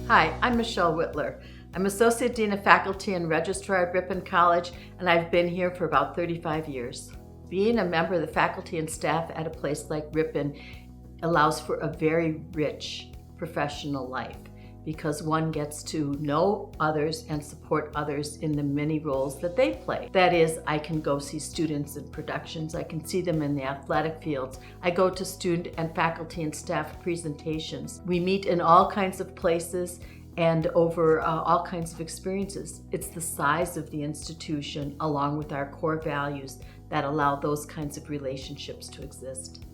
Hi, I'm Michele Wittler. I'm Associate Dean of Faculty and Registrar at Ripon College, and I've been here for about 35 years. Being a member of the faculty and staff at a place like Ripon allows for a very rich professional life because one gets to know others and support others in the many roles that they play. That is, I can go see students in productions, I can see them in the athletic fields, I go to student and faculty and staff presentations. We meet in all kinds of places and over all kinds of experiences. It's the size of the institution along with our core values that allow those kinds of relationships to exist.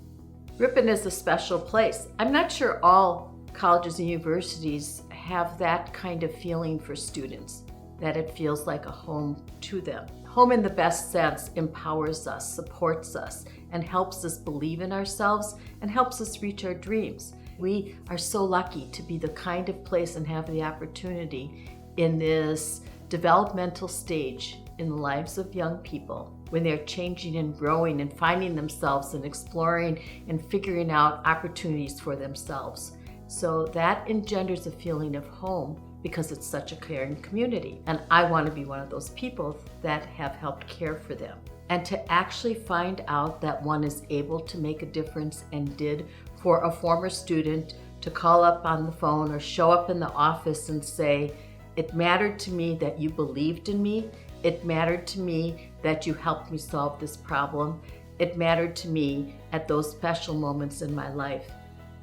Ripon is a special place. I'm not sure all colleges and universities have that kind of feeling for students, that it feels like a home to them. Home in the best sense empowers us, supports us, and helps us believe in ourselves and helps us reach our dreams. We are so lucky to be the kind of place and have the opportunity in this developmental stage in the lives of young people when they're changing and growing and finding themselves and exploring and figuring out opportunities for themselves. So that engenders a feeling of home because it's such a caring community. And I want to be one of those people that have helped care for them. And to actually find out that one is able to make a difference and did for a former student to call up on the phone or show up in the office and say, it mattered to me that you believed in me. It mattered to me that you helped me solve this problem. It mattered to me at those special moments in my life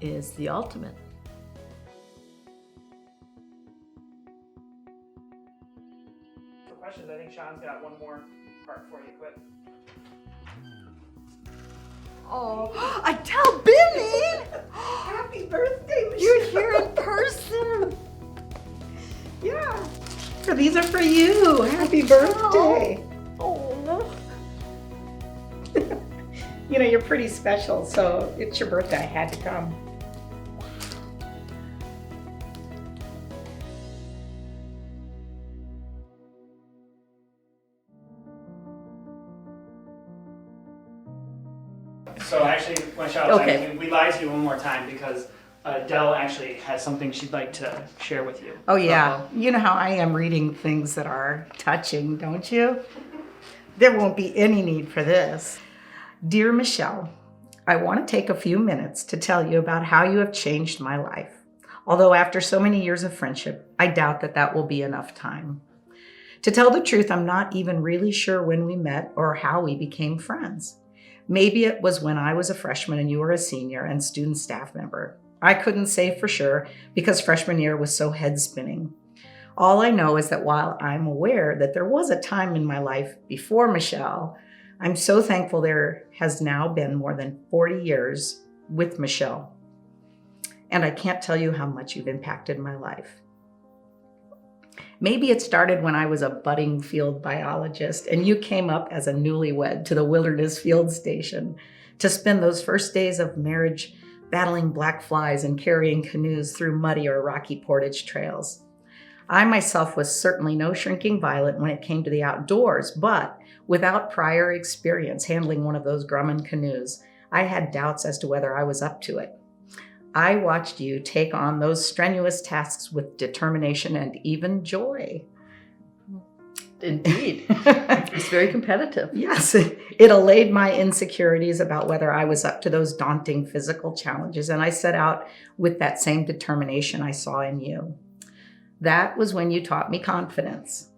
is the ultimate. For questions, I think Sean's got one more part for you. Quick. Oh, Adele Binning! Happy birthday, Michele. You're here in person. Yeah. So these are for you. Happy birthday. Oh. You know, you're pretty special, so it's your birthday. I had to come. So actually, Michele, Okay. we lied to you one more time because Adele actually has something she'd like to share with you. Oh, yeah. You know how I am reading things that are touching, don't you? There won't be any need for this. Dear Michele, I want to take a few minutes to tell you about how you have changed my life. Although after so many years of friendship, I doubt that will be enough time. To tell the truth, I'm not even really sure when we met or how we became friends. Maybe it was when I was a freshman and you were a senior and student staff member. I couldn't say for sure because freshman year was so head spinning. All I know is that while I'm aware that there was a time in my life before Michele, I'm so thankful there has now been more than 40 years with Michele. And I can't tell you how much you've impacted my life. Maybe it started when I was a budding field biologist and you came up as a newlywed to the Wilderness Field Station to spend those first days of marriage battling black flies and carrying canoes through muddy or rocky portage trails. I myself was certainly no shrinking violet when it came to the outdoors, but without prior experience handling one of those Grumman canoes, I had doubts as to whether I was up to it. I watched you take on those strenuous tasks with determination and even joy. Indeed. It's very competitive. Yes, it allayed my insecurities about whether I was up to those daunting physical challenges, and I set out with that same determination I saw in you. That was when you taught me confidence.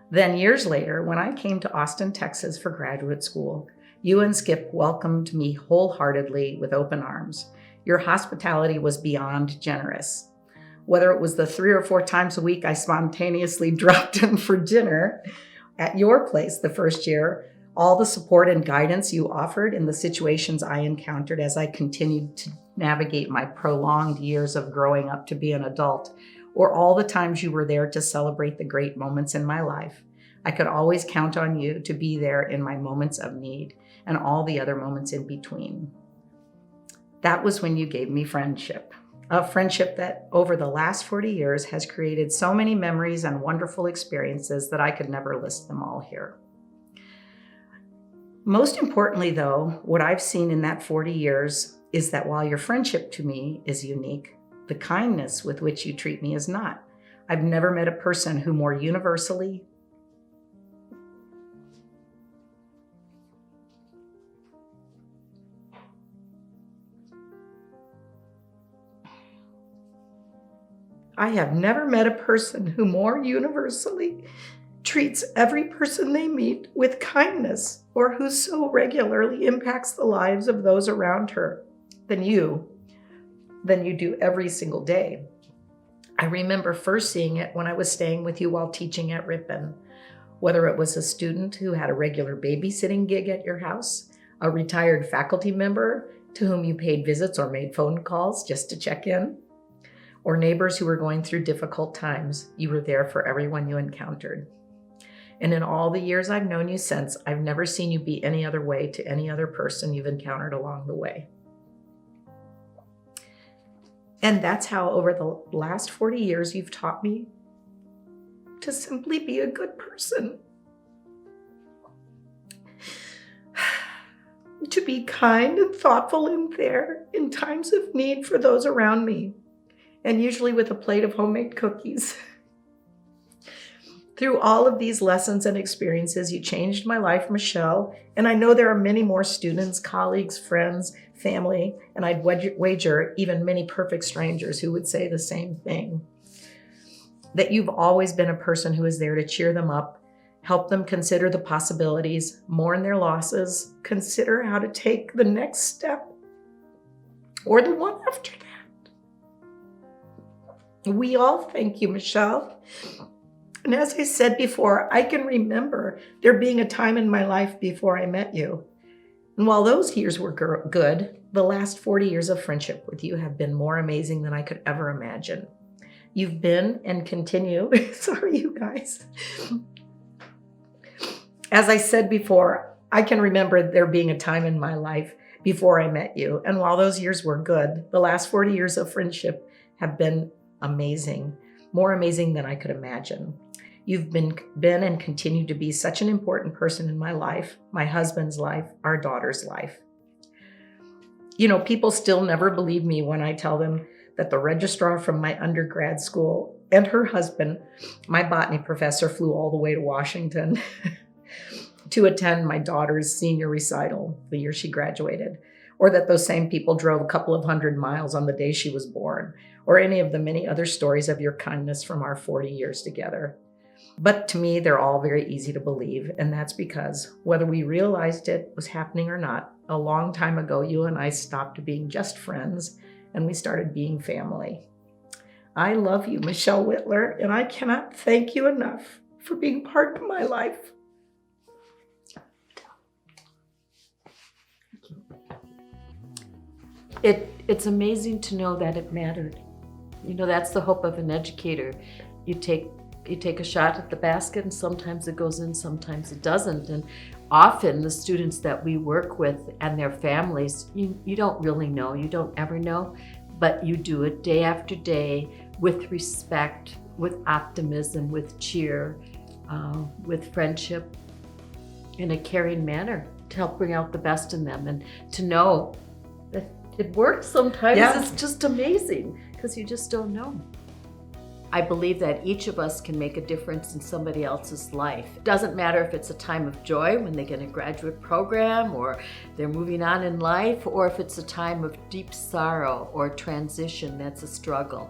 Then years later, when I came to Austin, Texas for graduate school, you and Skip welcomed me wholeheartedly with open arms. Your hospitality was beyond generous. Whether it was the 3 or 4 times a week I spontaneously dropped in for dinner at your place the first year, all the support and guidance you offered in the situations I encountered as I continued to navigate my prolonged years of growing up to be an adult, or all the times you were there to celebrate the great moments in my life. I could always count on you to be there in my moments of need and all the other moments in between. That was when you gave me friendship, a friendship that over the last 40 years has created so many memories and wonderful experiences that I could never list them all here. Most importantly, though, what I've seen in that 40 years is that while your friendship to me is unique, The kindness with which you treat me is not. I've never met a person who more universally I have never met a person who more universally treats every person they meet with kindness, or who so regularly impacts the lives of those around her than you do every single day. I remember first seeing it when I was staying with you while teaching at Ripon. Whether it was a student who had a regular babysitting gig at your house, a retired faculty member to whom you paid visits or made phone calls just to check in, or neighbors who were going through difficult times, you were there for everyone you encountered. And in all the years I've known you since, I've never seen you be any other way to any other person you've encountered along the way. And that's how over the last 40 years you've taught me to simply be a good person. To be kind and thoughtful and there in times of need for those around me, and usually with a plate of homemade cookies. Through all of these lessons and experiences, you changed my life, Michele, and I know there are many more students, colleagues, friends, family, and I'd wager even many perfect strangers who would say the same thing. That you've always been a person who is there to cheer them up, help them consider the possibilities, mourn their losses, consider how to take the next step, or the one after that. We all thank you, Michele. And as I said before, I can remember there being a time in my life before I met you. And while those years were good, the last 40 years of friendship with you have been more amazing than I could ever imagine. You've been and continue, sorry you guys. As I said before, I can remember there being a time in my life before I met you. And while those years were good, the last 40 years of friendship have been amazing, more amazing than I could imagine. You've been and continue to be such an important person in my life, my husband's life, our daughter's life. You know, people still never believe me when I tell them that the registrar from my undergrad school and her husband, my botany professor, flew all the way to Washington to attend my daughter's senior recital the year she graduated, or that those same people drove a couple of 100 miles on the day she was born, or any of the many other stories of your kindness from our 40 years together. But to me, they're all very easy to believe, and that's because whether we realized it was happening or not, a long time ago, you and I stopped being just friends, and we started being family. I love you, Michele Wittler, and I cannot thank you enough for being part of my life. It's amazing to know that it mattered. You know, that's the hope of an educator. You take a shot at the basket, and sometimes it goes in, sometimes it doesn't. And often the students that we work with and their families, you don't really know, you don't ever know, but you do it day after day with respect, with optimism, with cheer, with friendship, in a caring manner to help bring out the best in them. And to know that it works sometimes, It's just amazing, because you just don't know. I believe that each of us can make a difference in somebody else's life. It doesn't matter if it's a time of joy when they get a graduate program or they're moving on in life, or if it's a time of deep sorrow or transition that's a struggle.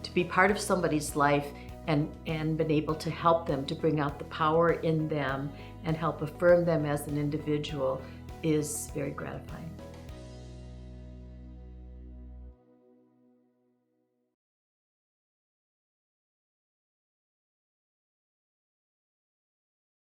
To be part of somebody's life and been able to help them to bring out the power in them and help affirm them as an individual is very gratifying.